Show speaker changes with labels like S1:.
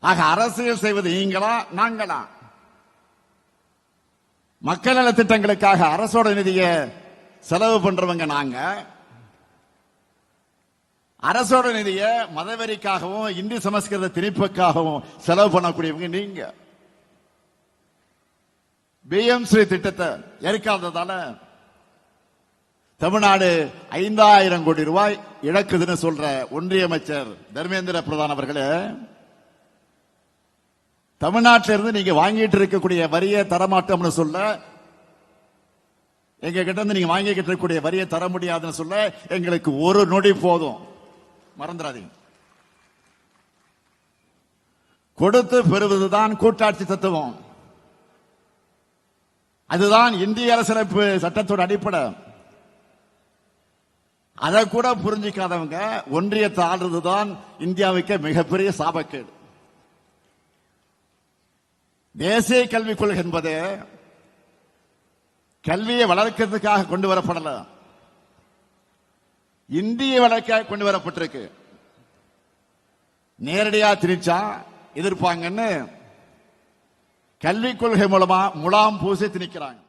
S1: ஆக அரசியல் செய்வது நீங்களா நாங்களா? மக்கள் நல திட்டங்களுக்காக அரசோட நிதியை செலவு பண்றவங்க நாங்க, அரசோட நிதியை மதவெறிக்காகவும் இந்தி சமஸ்கிருத திணிப்புக்காகவும் செலவு பண்ணக்கூடியவங்க நீங்க. பிஎம்ஸ்ரீ திட்டத்தை ஏற்காததால தமிழ்நாடு 5000 கோடி ரூபாய் இழக்குதுன்னு சொல்ற ஒன்றிய அமைச்சர் தர்மேந்திர பிரதான் அவர்களே, தமிழ்நாட்டிலிருந்து நீங்க வாங்கிட்டு இருக்கக்கூடிய வரியை தரமாட்டோம்னு சொல்ல, எங்க கிட்ட இருந்து நீங்க வாங்கிக்கிட்டு இருக்கக்கூடிய வரியை தர முடியாதுன்னு சொல்ல எங்களுக்கு ஒரு நொடி போதும். மறந்துடாதீங்க. கொடுத்து பெறுவதுதான் கூட்டாட்சி தத்துவம். அதுதான் இந்திய அரசியலமைப்பு சட்டத்தோட அடிப்படை. அதை கூட புரிஞ்சிக்காதவங்க ஒன்றியத்தை ஆள்றதுதான் இந்தியாவுக்கு மிகப்பெரிய சாபக்கேடு. தேசிய கல்விக் கொள்கை என்பது கல்வியை வளர்க்கிறதுக்காக கொண்டு வரப்படல, இந்திய வளர்க்க கொண்டு வரப்பட்டிருக்கு. நேரடியா திணிச்சா எதிர்ப்பாங்கன்னு கல்விக் கொள்கை மூலமா முலாம் பூசி திணிக்கிறாங்க.